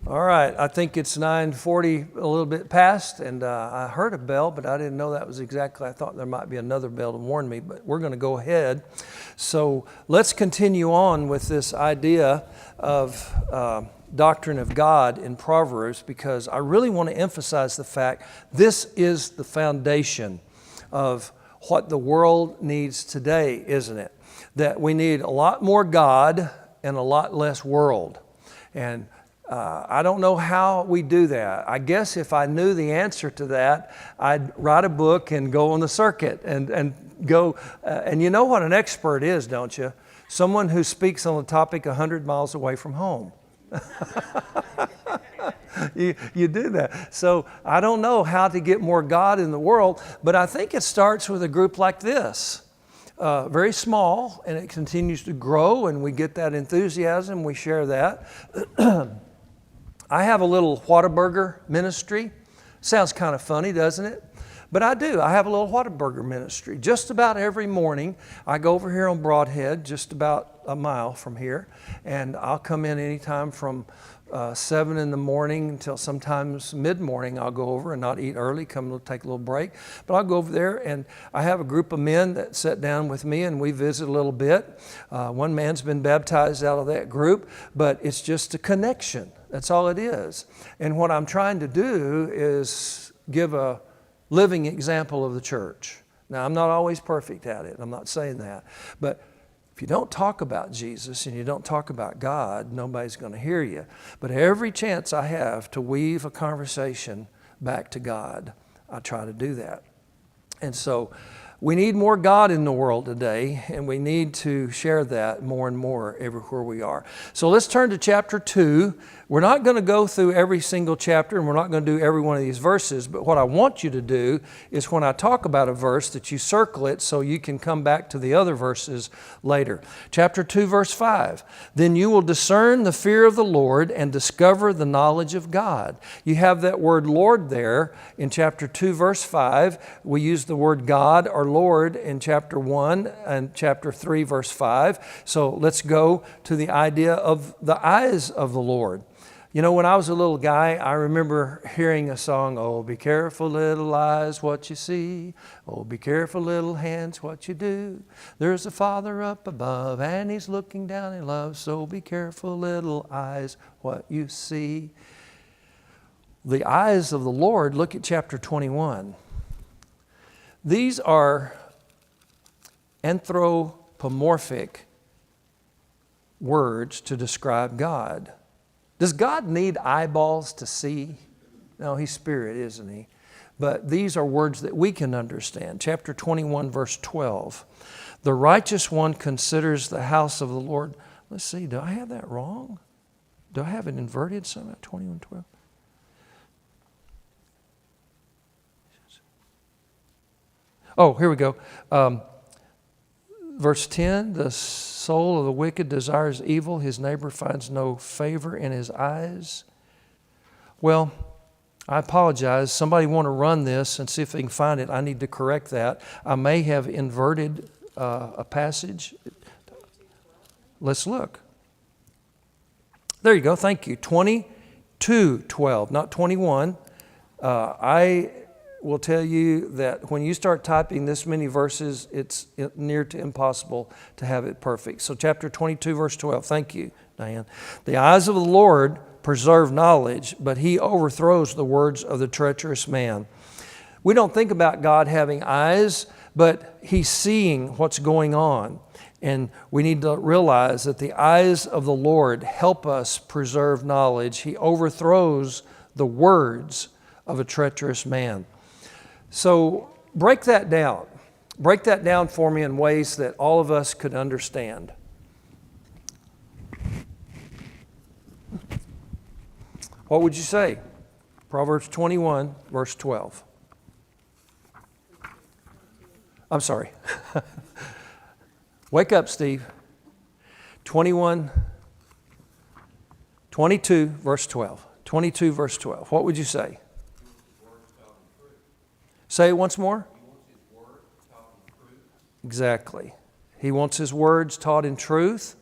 All right, I think it's 9:40, a little bit past, and I heard a bell, but I didn't know that was exactly. I thought there might be another bell to warn me, but we're going to go ahead. So let's continue on with this idea of doctrine of God in Proverbs, because I really want to emphasize the fact this is the foundation of what the world needs today, isn't it? That we need a lot more God and a lot less world. And I don't know how we do that. I guess if I knew the answer to that, I'd write a book and go on the circuit and go. And you know what an expert is, don't you? Someone who speaks on the topic 100 miles away from home. You do that. So I don't know how to get more God in the world, but I think it starts with a group like this. Very small, and it continues to grow, and we get that enthusiasm, we share that. I have a little Whataburger ministry. Sounds kind of funny, doesn't it? But I do. I have a little Whataburger ministry. Just about every morning, I go over here on Broadhead, just about a mile from here, and I'll come in anytime from 7 in the morning until sometimes mid-morning. I'll go over and not eat early, take a little break. But I'll go over there, and I have a group of men that sit down with me, and we visit a little bit. One man's been baptized out of that group, but it's just a connection. That's all it is. And what I'm trying to do is give a living example of the church. Now, I'm not always perfect at it. I'm not saying that. But if you don't talk about Jesus and you don't talk about God, nobody's going to hear you. But every chance I have to weave a conversation back to God, I try to do that. And so we need more God in the world today, and we need to share that more and more everywhere we are. So let's turn to chapter 2. We're not going to go through every single chapter, and we're not going to do every one of these verses, but what I want you to do is when I talk about a verse that you circle it so you can come back to the other verses later. Chapter 2, verse 5. Then you will discern the fear of the Lord and discover the knowledge of God. You have that word Lord there in chapter 2, verse 5. We use the word God or Lord in chapter 1 and chapter 3, verse 5. So let's go to the idea of the eyes of the Lord. You know, when I was a little guy, I remember hearing a song, "Oh, be careful, little eyes, what you see. Oh, be careful, little hands, what you do. There's a Father up above, and He's looking down in love. So be careful, little eyes, what you see." The eyes of the Lord, look at chapter 21. These are anthropomorphic words to describe God. Does God need eyeballs to see? No, He's spirit, isn't He? But these are words that we can understand. Chapter 21, verse 12. The righteous one considers the house of the Lord. Let's see, do I have that wrong? Do I have it inverted somehow? 21:12. Oh, here we go. Verse 10, the soul of the wicked desires evil. His neighbor finds no favor in his eyes. Well, I apologize. Somebody want to run this and see if they can find it. I need to correct that. I may have inverted a passage. Let's look. There you go. Thank you. 22:12, not 21. I will tell you that when you start typing this many verses, it's near to impossible to have it perfect. So chapter 22, verse 12. Thank you, Diane. The eyes of the Lord preserve knowledge, but He overthrows the words of the treacherous man. We don't think about God having eyes, but He's seeing what's going on. And we need to realize that the eyes of the Lord help us preserve knowledge. He overthrows the words of a treacherous man. So break that down. Break that down for me in ways that all of us could understand. What would you say? Proverbs 21, verse 12. I'm sorry. Wake up, Steve. 22, verse 12. 22, verse 12. What would you say? Say it once more. Exactly. He wants His words taught in truth.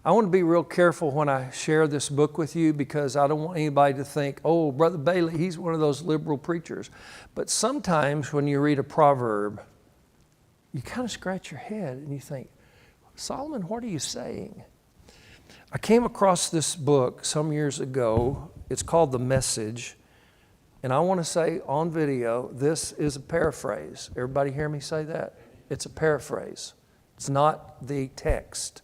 I want to be real careful when I share this book with you because I don't want anybody to think, oh, Brother Bailey, he's one of those liberal preachers. But sometimes when you read a proverb, you kind of scratch your head and you think, Solomon, what are you saying? I came across this book some years ago. It's called The Message. And I want to say on video, this is a paraphrase. Everybody hear me say that? It's a paraphrase. It's not the text.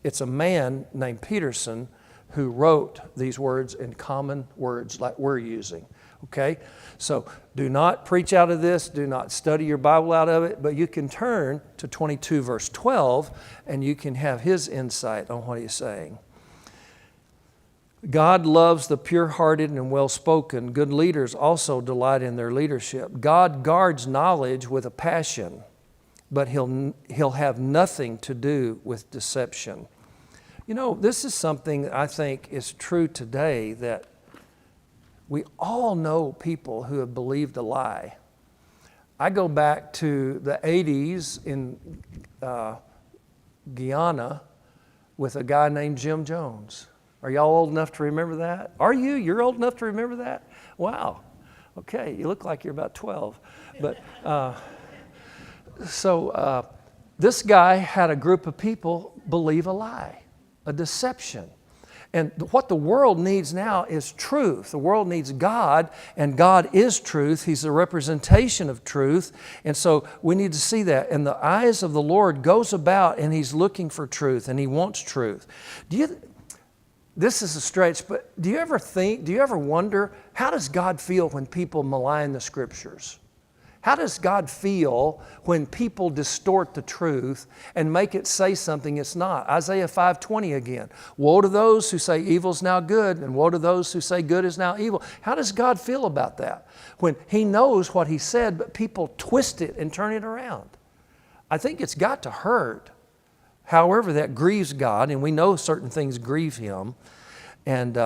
It's a man named Peterson who wrote these words in common words like we're using. Okay? So do not preach out of this. Do not study your Bible out of it. But you can turn to 22 verse 12 and you can have his insight on what he's saying. God loves the pure-hearted and well-spoken. Good leaders also delight in their leadership. God guards knowledge with a passion, but he'll have nothing to do with deception. You know, this is something I think is true today, that we all know people who have believed a lie. I go back to the 80s in Guyana with a guy named Jim Jones. Are y'all old enough to remember that? Are you? You're old enough to remember that? Wow. Okay, you look like you're about 12. But this guy had a group of people believe a lie, a deception. And what the world needs now is truth. The world needs God, and God is truth. He's the representation of truth. And so we need to see that. And the eyes of the Lord goes about, and He's looking for truth, and He wants truth. This is a stretch, but do you ever wonder, how does God feel when people malign the Scriptures? How does God feel when people distort the truth and make it say something it's not? Isaiah 5:20 again. Woe to those who say evil's now good, and woe to those who say good is now evil. How does God feel about that? When He knows what He said, but people twist it and turn it around. I think it's got to hurt. However, that grieves God, and we know certain things grieve Him. And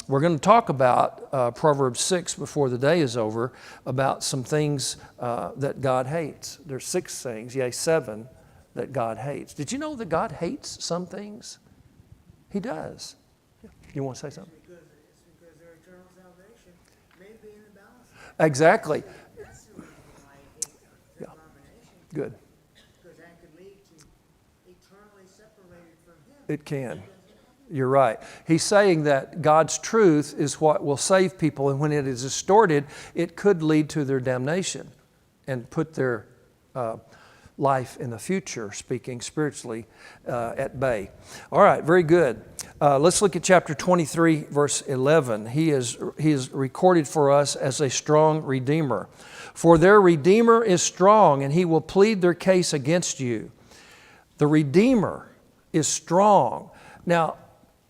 we're going to talk about Proverbs 6 before the day is over, about some things that God hates. There's 6 things, yea, 7, that God hates. Did you know that God hates some things? He does. You want to say something? It's because their eternal salvation may be in the balance. Exactly. That's the reason why I hate the abomination. Good. Because that could lead to eternally separated from Him. It can. You're right. He's saying that God's truth is what will save people, and when it is distorted, it could lead to their damnation and put their life in the future, speaking spiritually, at bay. All right, very good. Let's look at chapter 23, verse 11. He is recorded for us as a strong Redeemer. For their Redeemer is strong, and He will plead their case against you. The Redeemer is strong. Now,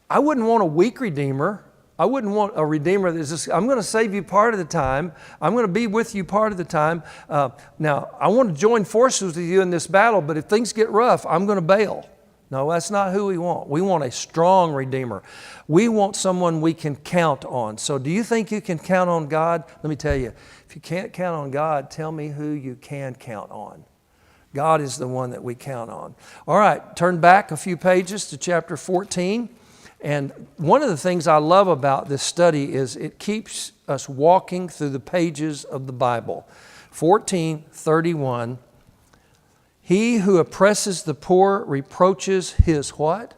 I wouldn't want a weak Redeemer. I wouldn't want a Redeemer that's just, I'm going to save you part of the time. I'm going to be with you part of the time. Now, I want to join forces with you in this battle, but if things get rough, I'm going to bail. No, that's not who we want. We want a strong Redeemer. We want someone we can count on. So do you think you can count on God? Let me tell you, if you can't count on God, tell me who you can count on. God is the one that we count on. All right, turn back a few pages to chapter 14. And one of the things I love about this study is it keeps us walking through the pages of the Bible. 14:31. He who oppresses the poor reproaches his what?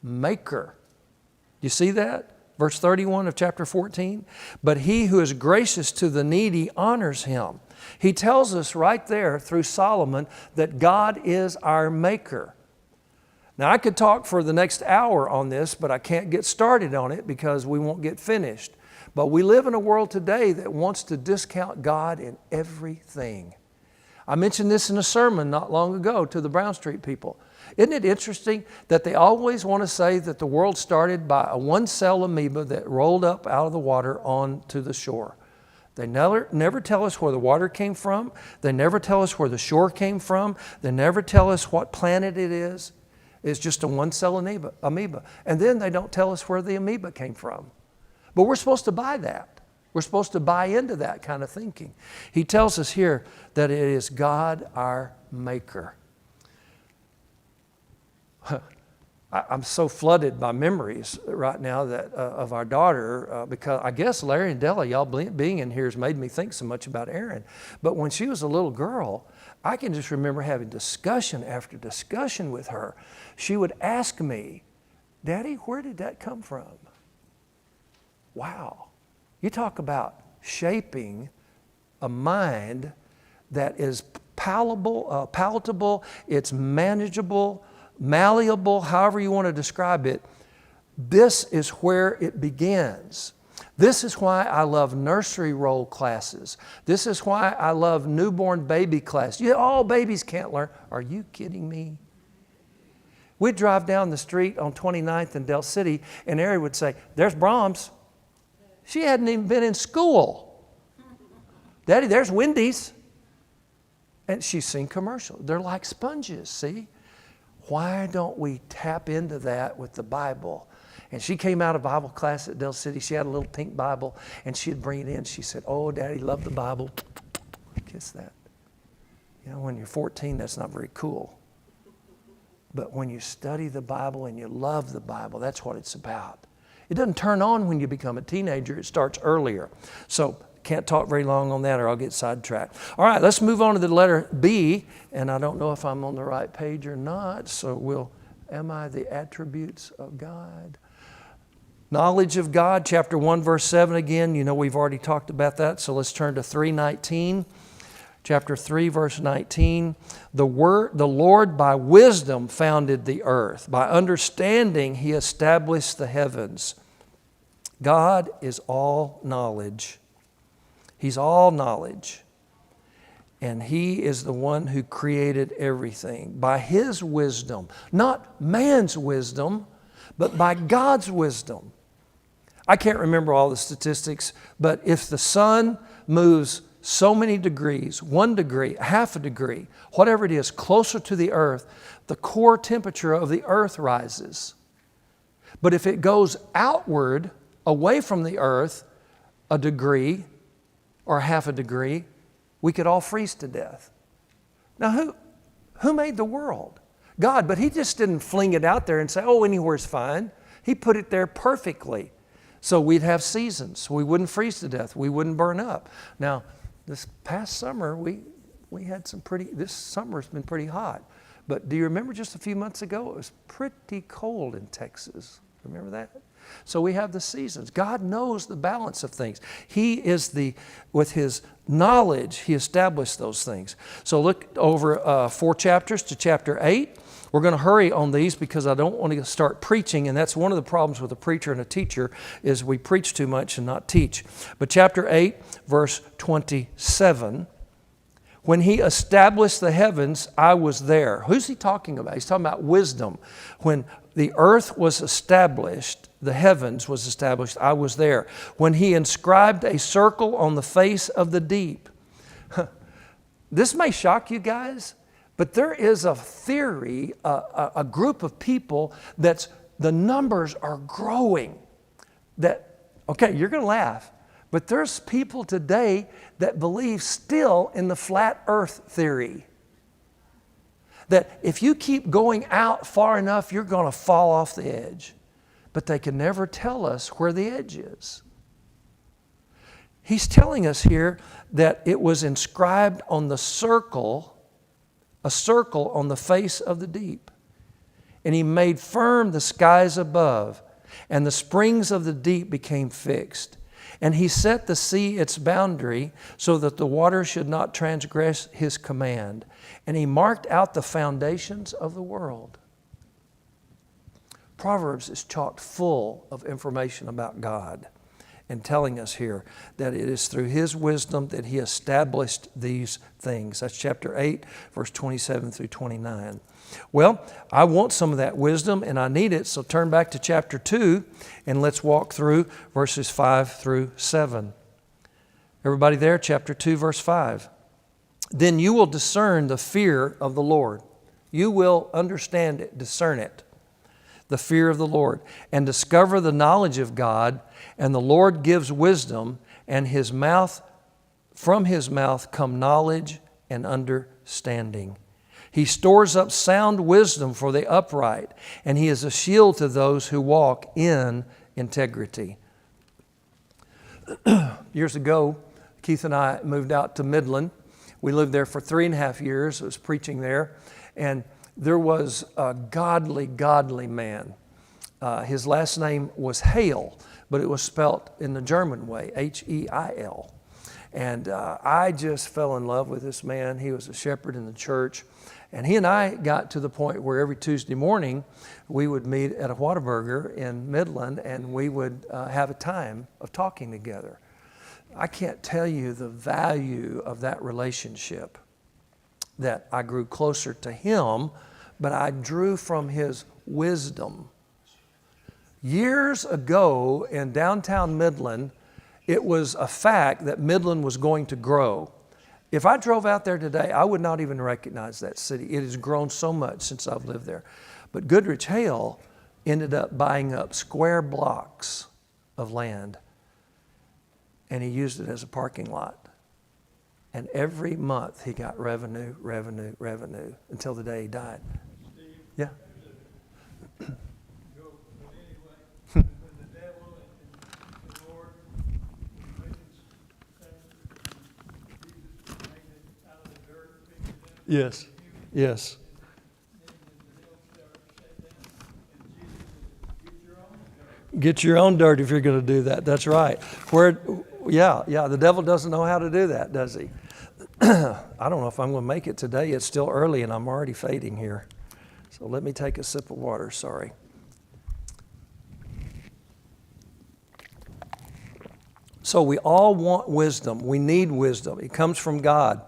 Maker. You see that? Verse 31 of chapter 14. But he who is gracious to the needy honors him. He tells us right there through Solomon that God is our maker. Now, I could talk for the next hour on this, but I can't get started on it because we won't get finished. But we live in a world today that wants to discount God in everything. I mentioned this in a sermon not long ago to the Brown Street people. Isn't it interesting that they always want to say that the world started by a one-cell amoeba that rolled up out of the water onto the shore? They never tell us where the water came from. They never tell us where the shore came from. They never tell us what planet it is. It's just a one-cell amoeba. And then they don't tell us where the amoeba came from. But we're supposed to buy that. We're supposed to buy into that kind of thinking. He tells us here that it is God our maker. I'm so flooded by memories right now that of our daughter because I guess Larry and Della, y'all being in here has made me think so much about Erin. But when she was a little girl, I can just remember having discussion after discussion with her. She would ask me, Daddy, where did that come from? Wow. You talk about shaping a mind that is palatable, it's manageable, malleable, however you want to describe it. This is where it begins. This is why I love nursery role classes. This is why I love newborn baby class. All babies can't learn. Are you kidding me? We'd drive down the street on 29th in Del City, and Ari would say, there's Brahms. She hadn't even been in school. Daddy, there's Wendy's. And she's seen commercials. They're like sponges, see? Why don't we tap into that with the Bible? And she came out of Bible class at Del City. She had a little pink Bible, and she'd bring it in. She said, oh, Daddy, love the Bible. Kiss that. You know, when you're 14, that's not very cool. But when you study the Bible and you love the Bible, that's what it's about. It doesn't turn on when you become a teenager. It starts earlier. So can't talk very long on that or I'll get sidetracked. All right, let's move on to the letter B. And I don't know if I'm on the right page or not. So am I the attributes of God? Knowledge of God, chapter 1, verse 7 again. You know, we've already talked about that. So let's turn to 3:19. Chapter 3, verse 19. The Lord by wisdom founded the earth. By understanding, He established the heavens. God is all knowledge. He's all knowledge. And He is the one who created everything. By His wisdom, not man's wisdom, but by God's wisdom. I can't remember all the statistics, but if the sun moves so many degrees, 1 degree, half a degree, whatever it is, closer to the earth, the core temperature of the earth rises. But if it goes outward, away from the earth, a degree or half a degree, we could all freeze to death. Now, who made the world? God, but He just didn't fling it out there and say, oh, anywhere's fine. He put it there perfectly. So we'd have seasons. We wouldn't freeze to death. We wouldn't burn up. Now, this past summer, we had this summer's been pretty hot. But do you remember just a few months ago, it was pretty cold in Texas. Remember that? So we have the seasons. God knows the balance of things. He is with His knowledge, He established those things. So look over 4 chapters to chapter 8. We're going to hurry on these because I don't want to start preaching, and that's one of the problems with a preacher and a teacher is we preach too much and not teach. But chapter 8, verse 27, when He established the heavens, I was there. Who's He talking about? He's talking about wisdom. When the earth was established, the heavens was established, I was there. When He inscribed a circle on the face of the deep. This may shock you guys, but there is a theory, a group of people that's the numbers are growing. Okay, you're going to laugh, but there's people today that believe still in the flat earth theory. That if you keep going out far enough, you're going to fall off the edge. But they can never tell us where the edge is. He's telling us here that it was inscribed on the circle, a circle on the face of the deep. And He made firm the skies above, and the springs of the deep became fixed. And He set the sea its boundary so that the water should not transgress His command. And He marked out the foundations of the world. Proverbs is chock full of information about God and telling us here that it is through His wisdom that He established these things. That's chapter 8, verse 27 through 29. Well, I want some of that wisdom and I need it, so turn back to chapter 2 and let's walk through verses 5 through 7. Everybody there? Chapter 2, verse 5. Then you will discern the fear of the Lord. You will understand it, discern it, the fear of the Lord, and discover the knowledge of God. And the Lord gives wisdom, and from His mouth come knowledge and understanding. He stores up sound wisdom for the upright, and he is a shield to those who walk in integrity. Years ago, Keith and I moved out to Midland. We lived there for 3.5 years. I was preaching there, and there was a godly man. His last name was Hale, but it was spelt in the German way, Heil. And I just fell in love with this man. He was a shepherd in the church. And he and I got to the point where every Tuesday morning we would meet at a Whataburger in Midland, and we would have a time of talking together. I can't tell you the value of that relationship, that I grew closer to him, but I drew from his wisdom. Years ago in downtown Midland, it was a fact that Midland was going to grow. If I drove out there today, I would not even recognize that city. It has grown so much since I've lived there. But Goodrich Hale ended up buying up square blocks of land, and he used it as a parking lot. And every month he got revenue, until the day he died. Steve, Yeah. When the devil and the Lord Yes. Yes. Get your own dirt if you're going to do that. That's right. The devil doesn't know how to do that, does he? I don't know if I'm going to make it today. It's still early and I'm already fading here. So let me take a sip of water. Sorry. So we all want wisdom. We need wisdom. It comes from God.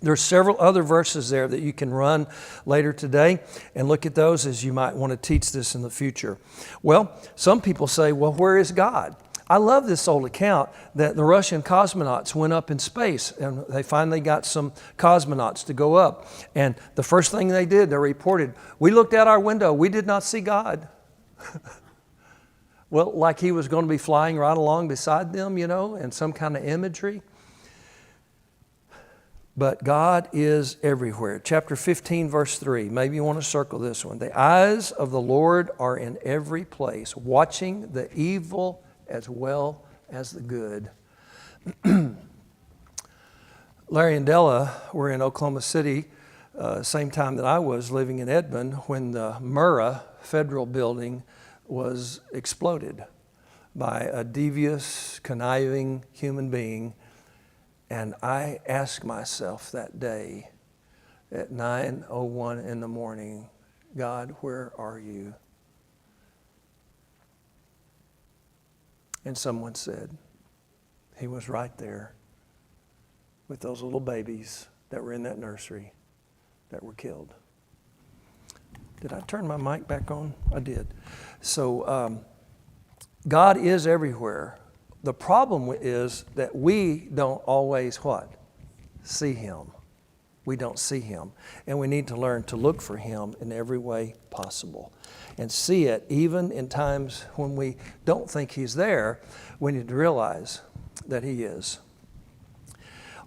There's several other verses there that you can run later today and look at those as you might want to teach this in the future. Well, some people say, well, where is God? I love this old account that the Russian cosmonauts went up in space, and they finally got some cosmonauts to go up. And the first thing they did, they reported, we looked out our window, we did not see God. Well, like he was going to be flying right along beside them, and some kind of imagery. But God is everywhere. Chapter 15, verse 3. Maybe you want to circle this one. The eyes of the Lord are in every place, watching the evil as well as the good. Larry and Della were in Oklahoma City, same time that I was living in Edmond, when the Murrah Federal Building was exploded by a devious, conniving human being. And I asked myself that day at 9:01 in the morning, God, where are you? And someone said, he was right there with those little babies that were in that nursery that were killed. Did I turn my mic back on? I did. So God is everywhere. The problem is that we don't always what? See him. We don't see him. And we need to learn to look for him in every way possible. And see it even in times when we don't think he's there. We need to realize that he is.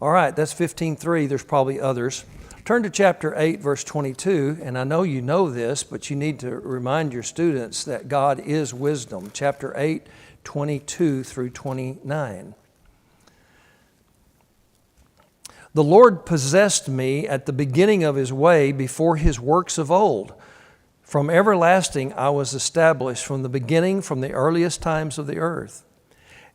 All right, that's 15:3. There's probably others. Turn to chapter 8, verse 22. And I know you know this, but you need to remind your students that God is wisdom. Chapter 8, 22 through 29. The Lord possessed me at the beginning of his way before his works of old. From everlasting I was established, from the beginning, from the earliest times of the earth.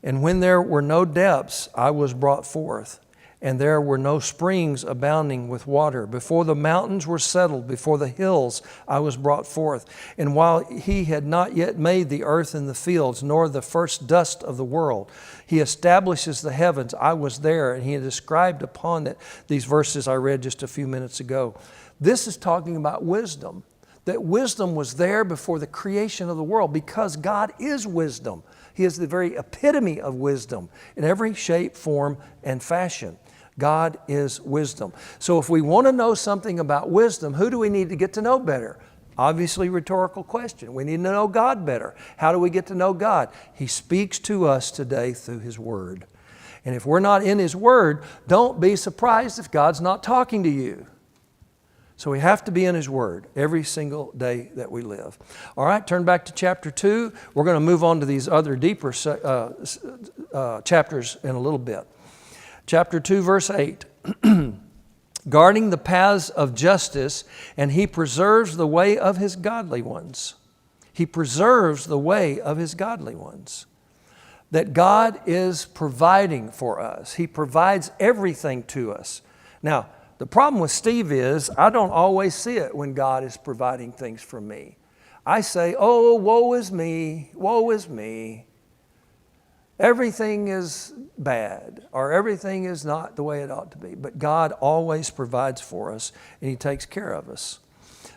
And when there were no depths, I was brought forth, and there were no springs abounding with water. Before the mountains were settled, before the hills I was brought forth. And while he had not yet made the earth and the fields, nor the first dust of the world, he establishes the heavens. I was there, and he had described upon it these verses I read just a few minutes ago. This is talking about wisdom, that wisdom was there before the creation of the world, because God is wisdom. He is the very epitome of wisdom in every shape, form, and fashion. God is wisdom. So if we want to know something about wisdom, who do we need to get to know better? Obviously, rhetorical question. We need to know God better. How do we get to know God? He speaks to us today through his word. And if we're not in his word, don't be surprised if God's not talking to you. So we have to be in His Word every single day that we live. All right, turn back to chapter 2. We're going to move on to these other deeper chapters in a little bit. Chapter 2, verse 8. Guarding the paths of justice, and He preserves the way of His godly ones. He preserves the way of His godly ones. That God is providing for us. He provides everything to us. Now, the problem with Steve is I don't always see it when God is providing things for me. I say, oh, woe is me, woe is me. Everything is bad, or everything is not the way it ought to be. But God always provides for us, and He takes care of us.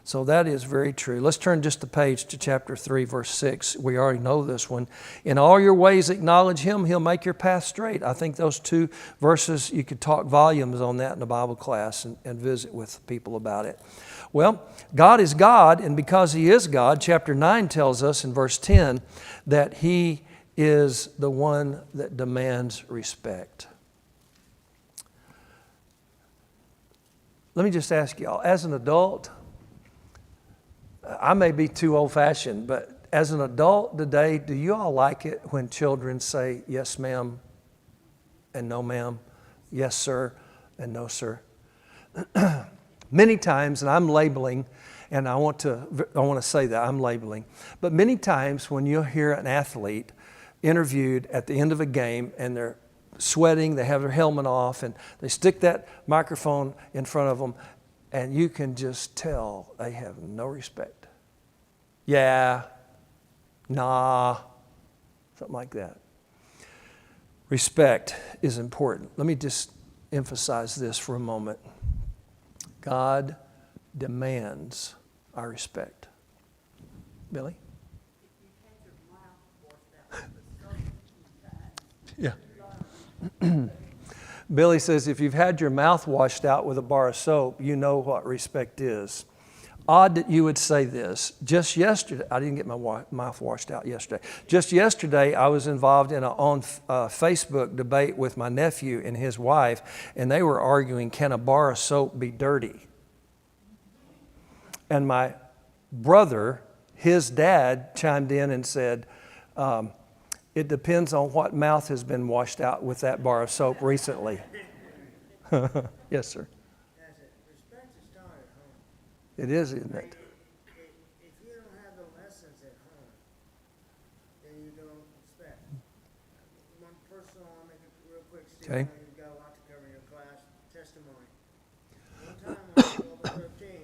So that is very true. Let's turn just a page to chapter 3, verse 6. We already know this one. In all your ways acknowledge Him, He'll make your path straight. I think those two verses, you could talk volumes on that in a Bible class and visit with people about it. Well, God is God, and because He is God, chapter 9 tells us in verse 10 that He is the one that demands respect. Let me just ask y'all, as an adult, I may be too old-fashioned, but as an adult today, do you all like it when children say, yes, ma'am, and no, ma'am, yes, sir, and no, sir? Many times, and I'm labeling, and I want to say that, I'm labeling, but many times when you hear an athlete interviewed at the end of a game and they're sweating, they have their helmet off, and they stick that microphone in front of them, and you can just tell they have no respect. Yeah, nah, something like that. Respect is important. Let me just emphasize this for a moment. God demands our respect. Billy? Yeah. Billy says, if you've had your mouth washed out with a bar of soap, you know what respect is. Odd that you would say this. Just yesterday, I didn't get my mouth washed out yesterday. Just yesterday, I was involved in on Facebook debate with my nephew and his wife, and they were arguing, can a bar of soap be dirty? And my brother, his dad, chimed in and said, it depends on what mouth has been washed out with that bar of soap recently. Yes, sir. Respect is taught at home. It is, isn't it? If you don't have the lessons at home, then you don't respect. One personal, I'll make it real quick, Steve. Okay. I know you've got a lot to cover in your class. Testimony. One time when I was over 13,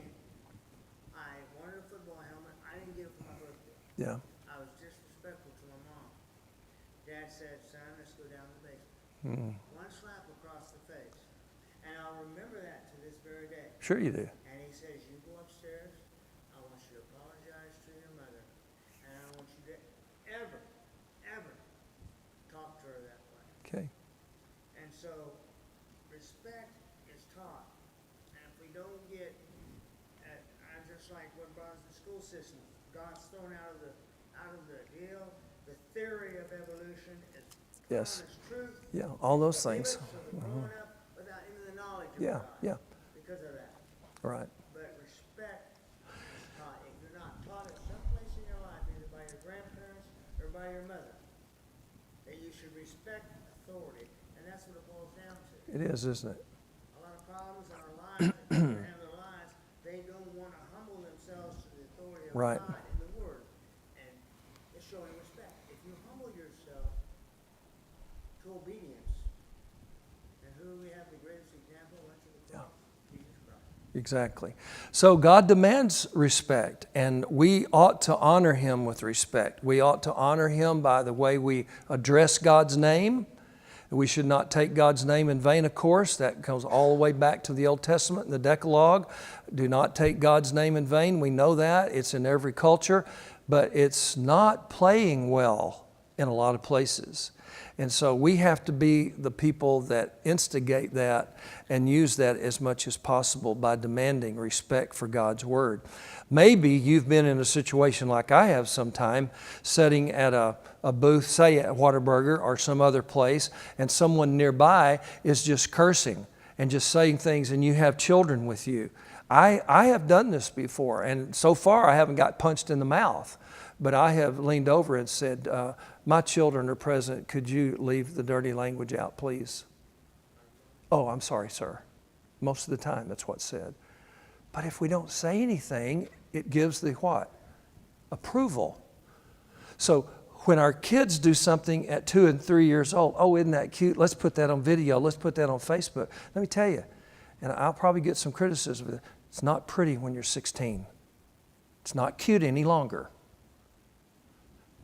I wanted a football helmet. I didn't get it for my birthday. Yeah. I was disrespectful to my mom. Dad said, son, let's go down to the basement. One slap across the face. And I'll remember that to this very day. Sure you do. And he says, you go upstairs, I want you to apologize to your mother, and I don't want you to ever, ever talk to her that way. Okay. And so, respect is taught. And if we don't get, just like what runs the school system, God's thrown out of the deal. The theory of evolution is Yes. as truth. Yeah, all those things. So they're growing up without any of the knowledge of Yeah, God yeah. because of that. Right. But respect is taught. If you're not taught it someplace in your life, either by your grandparents or by your mother, that you should respect authority. And that's what it boils down to. It is, isn't it? A lot of problems in our lives, that people have in their lives, they don't want to humble themselves to the authority of Right. God and the Word. And it's showing respect. If you humble yourself to obedience, and who we have the greatest example went to the cross, Jesus Christ. Exactly. So God demands respect, and we ought to honor Him with respect. We ought to honor Him by the way we address God's name. We should not take God's name in vain, of course. That goes all the way back to the Old Testament and the Decalogue. Do not take God's name in vain. We know that. It's in every culture. But it's not playing well in a lot of places. And so we have to be the people that instigate that and use that as much as possible by demanding respect for God's Word. Maybe you've been in a situation like I have sometime, sitting at a booth, say at Whataburger or some other place, and someone nearby is just cursing and just saying things, and you have children with you. I have done this before, and so far I haven't got punched in the mouth, but I have leaned over and said, my children are present. Could you leave the dirty language out, please? Oh, I'm sorry, sir. Most of the time, that's what's said. But if we don't say anything, it gives the what? Approval. So when our kids do something at 2 and 3 years old, oh, isn't that cute? Let's put that on video. Let's put that on Facebook. Let me tell you, and I'll probably get some criticism of it. It's not pretty when you're 16. It's not cute any longer.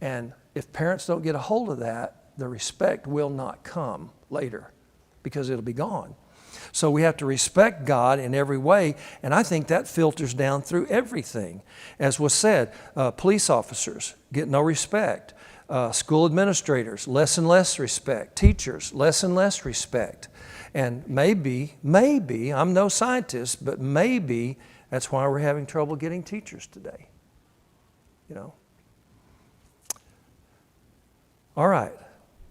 And if parents don't get a hold of that, the respect will not come later because it'll be gone. So we have to respect God in every way, and I think that filters down through everything. As was said, police officers get no respect. School administrators, less and less respect. Teachers, less and less respect. And maybe, I'm no scientist, but maybe that's why we're having trouble getting teachers today. You know. All right.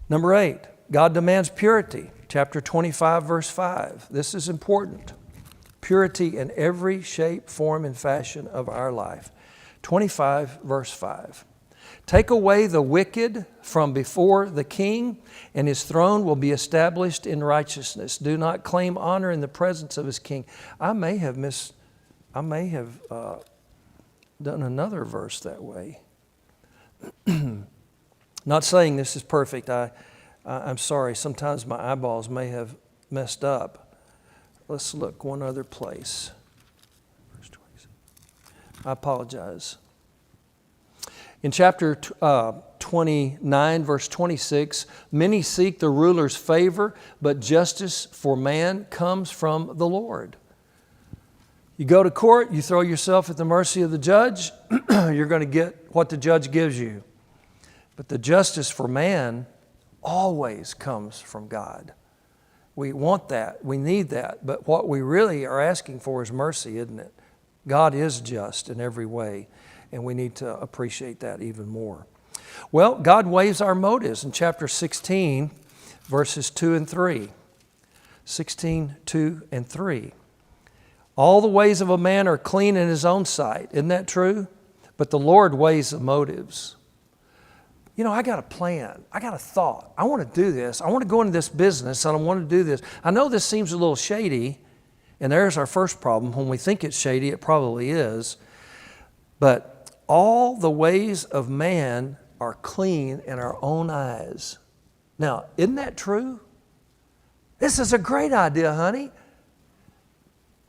Number 8, God demands purity. Chapter 25, verse 5. This is important. Purity in every shape, form, and fashion of our life. 25, verse 5. Take away the wicked from before the king, and his throne will be established in righteousness. Do not claim honor in the presence of his king. I may have done another verse that way. Not saying this is perfect. I'm sorry. Sometimes my eyeballs may have messed up. Let's look one other place. Verse 27. I apologize. In chapter 29, verse 26, many seek the ruler's favor, but justice for man comes from the Lord. You go to court, you throw yourself at the mercy of the judge, you're going to get what the judge gives you. But the justice for man always comes from God. We want that. We need that. But what we really are asking for is mercy, isn't it? God is just in every way, and we need to appreciate that even more. Well, God weighs our motives in chapter 16, verses 2 and 3. 16, 2 and 3. All the ways of a man are clean in his own sight. Isn't that true? But the Lord weighs the motives. You know, I got a plan. I got a thought. I want to do this. I want to go into this business and I want to do this. I know this seems a little shady, and there's our first problem. When we think it's shady, it probably is. But all the ways of man are clean in our own eyes. Now, isn't that true? This is a great idea, honey.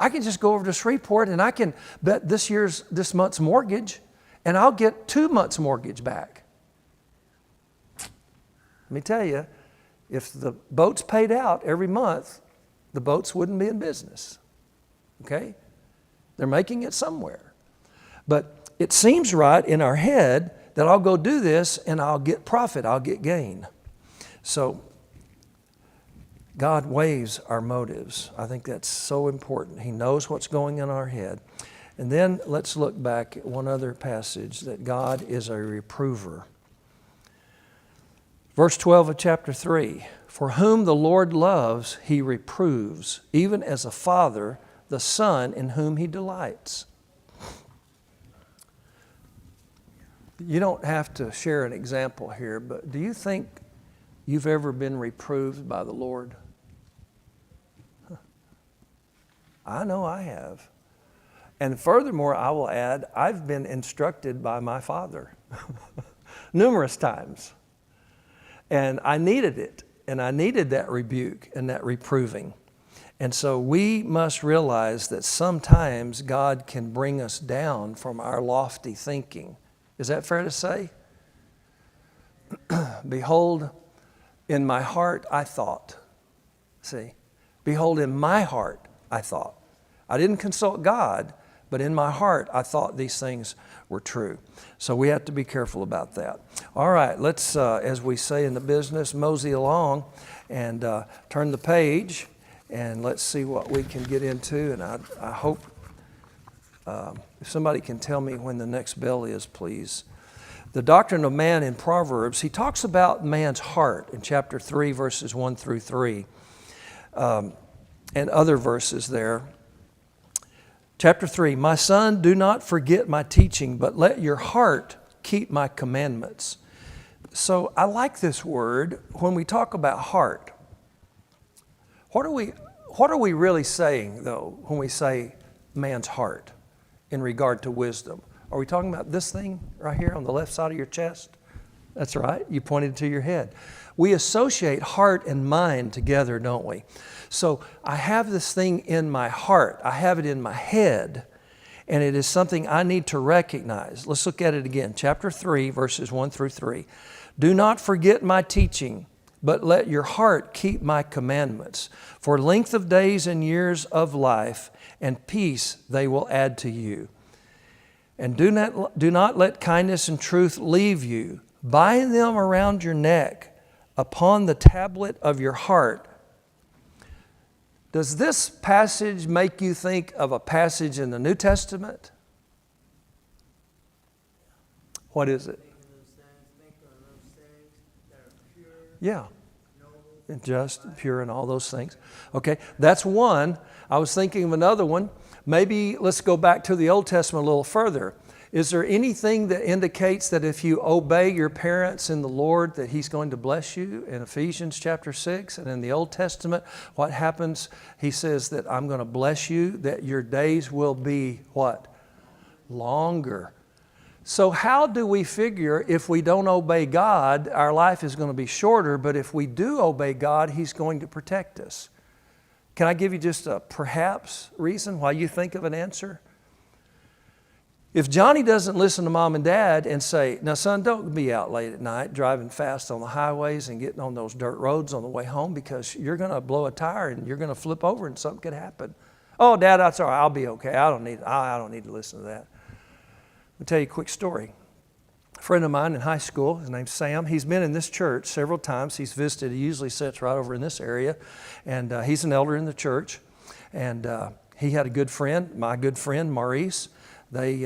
I can just go over to Shreveport and I can bet this month's mortgage, and I'll get 2 months' mortgage back. Let me tell you, if the boats paid out every month, the boats wouldn't be in business. Okay? They're making it somewhere. But it seems right in our head that I'll go do this and I'll get profit, I'll get gain. So God weighs our motives. I think that's so important. He knows what's going on in our head. And then let's look back at one other passage, that God is a reprover. Verse 12 of chapter 3, for whom the Lord loves, he reproves, even as a father, the son in whom he delights. You don't have to share an example here, but do you think you've ever been reproved by the Lord? I know I have. And furthermore, I will add, I've been instructed by my father numerous times. And I needed it. And I needed that rebuke and that reproving. And so we must realize that sometimes God can bring us down from our lofty thinking. Is that fair to say? Behold, in my heart I thought. See? Behold, in my heart I thought. I didn't consult God, but in my heart I thought these things were true. So we have to be careful about that. All right, let's, as we say in the business, mosey along and turn the page, and let's see what we can get into. And I hope if somebody can tell me when the next bell is, please. The doctrine of man in Proverbs, he talks about man's heart in chapter 3, verses 1 through 3, and other verses there. Chapter 3, my son, do not forget my teaching, but let your heart keep my commandments. So I like this word when we talk about heart. What are we really saying, though, when we say man's heart in regard to wisdom? Are we talking about this thing right here on the left side of your chest? That's right. You pointed to your head. We associate heart and mind together, don't we? So I have this thing in my heart. I have it in my head, and it is something I need to recognize. Let's look at it again. Chapter 3, verses 1 through 3. Do not forget my teaching, but let your heart keep my commandments. For length of days and years of life and peace they will add to you. And do not let kindness and truth leave you. Bind them around your neck, upon the tablet of your heart. Does this passage make you think of a passage in the New Testament? What is it? Yeah. And just, pure, and all those things. Okay, that's one. I was thinking of another one. Maybe let's go back to the Old Testament a little further. Is there anything that indicates that if you obey your parents in the Lord that He's going to bless you? In Ephesians chapter 6 and in the Old Testament, what happens? He says that I'm going to bless you, that your days will be what? Longer. So how do we figure if we don't obey God, our life is going to be shorter, but if we do obey God, He's going to protect us? Can I give you just a perhaps reason why you think of an answer? If Johnny doesn't listen to mom and dad and say, now son, don't be out late at night driving fast on the highways and getting on those dirt roads on the way home because you're going to blow a tire and you're going to flip over and something could happen. Oh, Dad, that's all right. I'll be okay. I don't need to listen to that. I'll tell you a quick story. A friend of mine in high school, his name's Sam, he's been in this church several times. He's visited. He usually sits right over in this area. And he's an elder in the church. And he had a good friend, my good friend, Maurice. They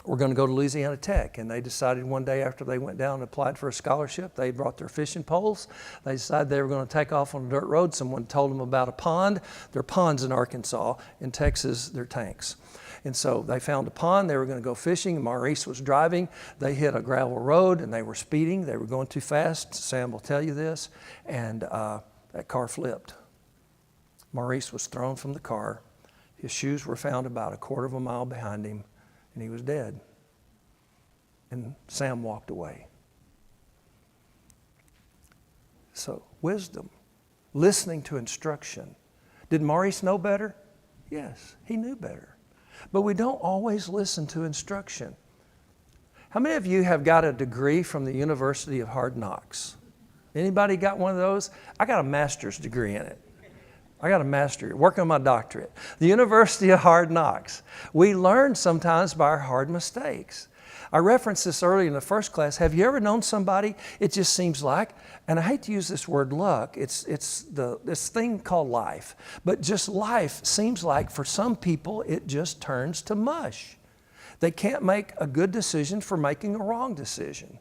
were going to go to Louisiana Tech, and they decided one day after they went down and applied for a scholarship, they brought their fishing poles. They decided they were going to take off on a dirt road. Someone told them about a pond. There are ponds in Arkansas. In Texas, they're tanks. And so they found a pond. They were going to go fishing. Maurice was driving. They hit a gravel road, and they were speeding. They were going too fast. Sam will tell you this. And that car flipped. Maurice was thrown from the car. His shoes were found about a quarter of a mile behind him, and he was dead. And Sam walked away. So, wisdom, listening to instruction. Did Maurice know better? Yes, he knew better. But we don't always listen to instruction. How many of you have got a degree from the University of Hard Knocks? Anybody got one of those? I got a master's degree in it. I got a master's, working on my doctorate. The University of Hard Knocks. We learn sometimes by our hard mistakes. I referenced this earlier in the first class. Have you ever known somebody, it just seems like, and I hate to use this word luck, it's this thing called life, but just life seems like for some people it just turns to mush. They can't make a good decision for making a wrong decision.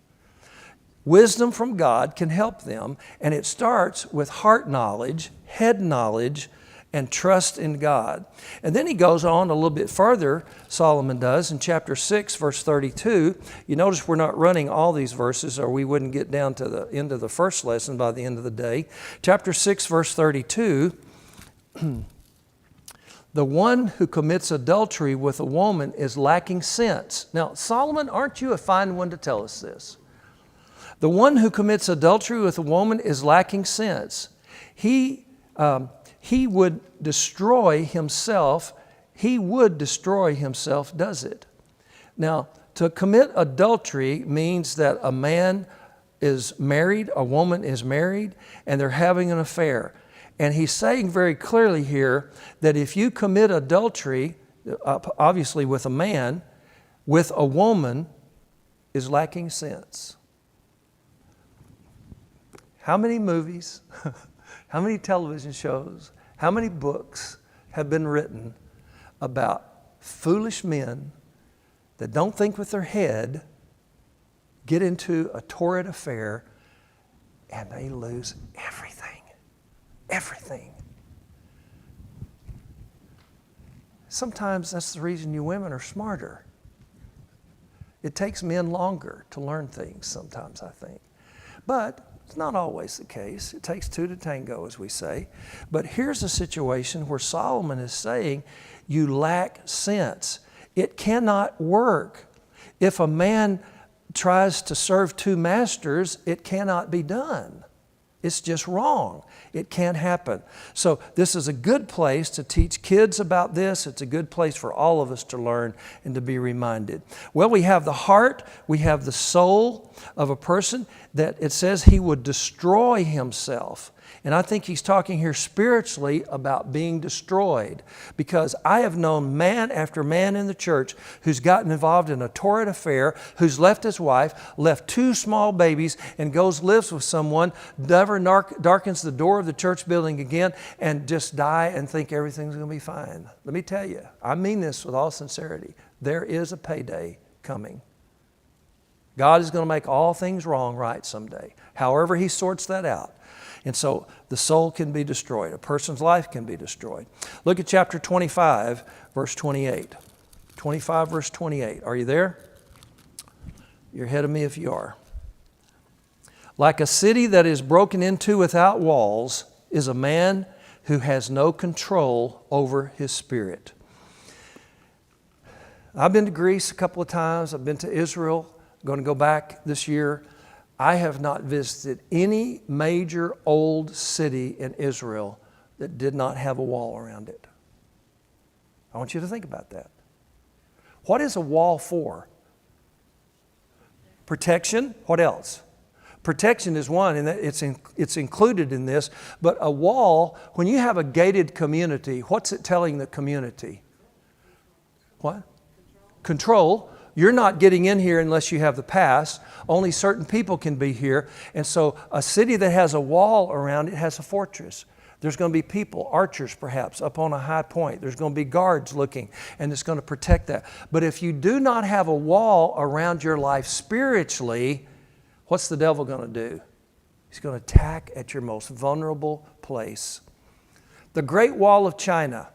Wisdom from God can help them, and it starts with heart knowledge, head knowledge, and trust in God. And then he goes on a little bit further, Solomon does, in chapter 6, verse 32. You notice we're not running all these verses, or we wouldn't get down to the end of the first lesson by the end of the day. Chapter 6, verse 32, the one who commits adultery with a woman is lacking sense. Now, Solomon, aren't you a fine one to tell us this? The one who commits adultery with a woman is lacking sense. He would destroy himself. He would destroy himself, does it? Now, to commit adultery means that a man is married, a woman is married, and they're having an affair. And he's saying very clearly here that if you commit adultery, obviously with a man, with a woman, is lacking sense. How many movies, how many television shows, how many books have been written about foolish men that don't think with their head, get into a torrid affair, and they lose everything. Everything. Sometimes that's the reason you women are smarter. It takes men longer to learn things sometimes, I think. But it's not always the case. It takes two to tango, as we say. But here's a situation where Solomon is saying, you lack sense. It cannot work. If a man tries to serve two masters, it cannot be done. It's just wrong. It can't happen. So this is a good place to teach kids about this. It's a good place for all of us to learn and to be reminded. Well, we have the heart, we have the soul of a person that it says he would destroy himself. And I think he's talking here spiritually about being destroyed, because I have known man after man in the church who's gotten involved in a torrid affair, who's left his wife, left two small babies, and lives with someone, never darkens the door of the church building again, and just die and think everything's going to be fine. Let me tell you, I mean this with all sincerity. There is a payday coming. God is going to make all things wrong right someday, however he sorts that out. And so the soul can be destroyed. A person's life can be destroyed. Look at chapter 25, verse 28. 25, verse 28. Are you there? You're ahead of me if you are. Like a city that is broken into without walls is a man who has no control over his spirit. I've been to Greece a couple of times. I've been to Israel. I'm going to go back this year. I have not visited any major old city in Israel that did not have a wall around it. I want you to think about that. What is a wall for? Protection. What else? Protection is one, and it's included in this. But a wall, when you have a gated community, what's it telling the community? What? Control. You're not getting in here unless you have the pass. Only certain people can be here. And so a city that has a wall around it has a fortress. There's going to be people, archers perhaps, up on a high point. There's going to be guards looking, and it's going to protect that. But if you do not have a wall around your life spiritually, what's the devil going to do? He's going to attack at your most vulnerable place. The Great Wall of China.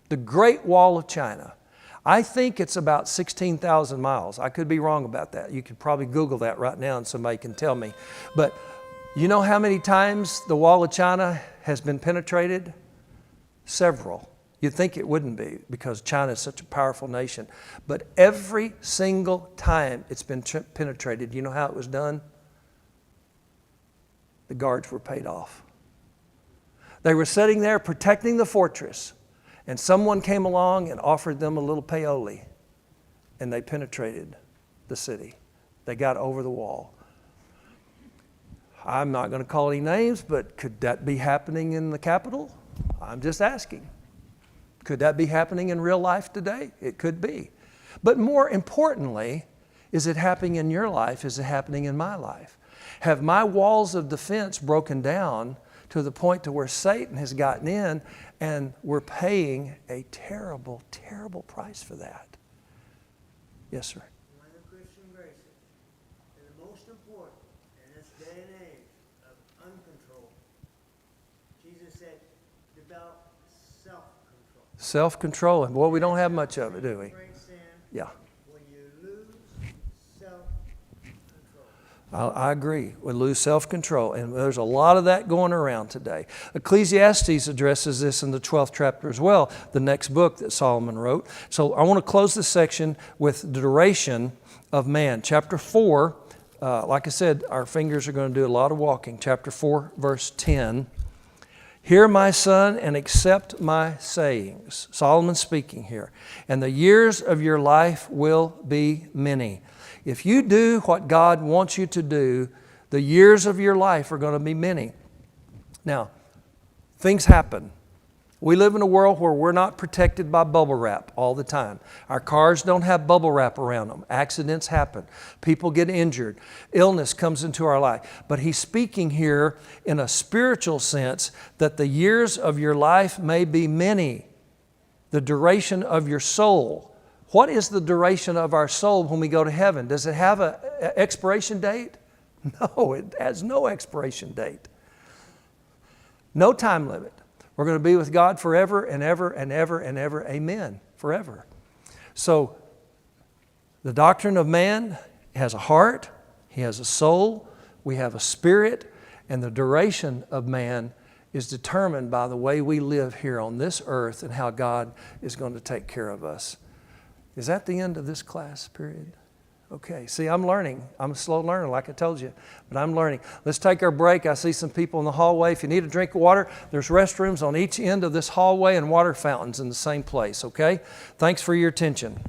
The Great Wall of China. I think it's about 16,000 miles. I could be wrong about that. You could probably Google that right now and somebody can tell me. But you know how many times the Wall of China has been penetrated? Several. You'd think it wouldn't be because China is such a powerful nation. But every single time it's been penetrated, you know how it was done? The guards were paid off. They were sitting there protecting the fortress. And someone came along and offered them a little paoli, and they penetrated the city. They got over the wall. I'm not going to call any names, but could that be happening in the capital? I'm just asking. Could that be happening in real life today? It could be. But more importantly, is it happening in your life? Is it happening in my life? Have my walls of defense broken down to the point to where Satan has gotten in, and we're paying a terrible, terrible price for that? Yes, sir. One of the Christian graces is the most important in this day and age of uncontrol. Jesus said, develop self-control. Self-control, and boy, we don't have much of it, do we? Great sin. Yeah. When you lose self-control. I agree. We lose self-control, and there's a lot of that going around today. Ecclesiastes addresses this in the 12th chapter as well, the next book that Solomon wrote. So I want to close this section with the duration of man. Chapter 4, like I said, our fingers are going to do a lot of walking. Chapter 4, verse 10. Hear, my son, and accept my sayings. Solomon speaking here. And the years of your life will be many. If you do what God wants you to do, the years of your life are going to be many. Now, things happen. We live in a world where we're not protected by bubble wrap all the time. Our cars don't have bubble wrap around them. Accidents happen. People get injured. Illness comes into our life. But he's speaking here in a spiritual sense that the years of your life may be many. The duration of your soul. What is the duration of our soul when we go to heaven? Does it have an expiration date? No, it has no expiration date. No time limit. We're going to be with God forever and ever and ever and ever. Amen. Forever. So the doctrine of man has a heart, he has a soul, we have a spirit, and the duration of man is determined by the way we live here on this earth and how God is going to take care of us. Is that the end of this class period? Okay, see, I'm learning. I'm a slow learner, like I told you, but I'm learning. Let's take our break. I see some people in the hallway. If you need a drink of water, there's restrooms on each end of this hallway and water fountains in the same place, okay? Thanks for your attention.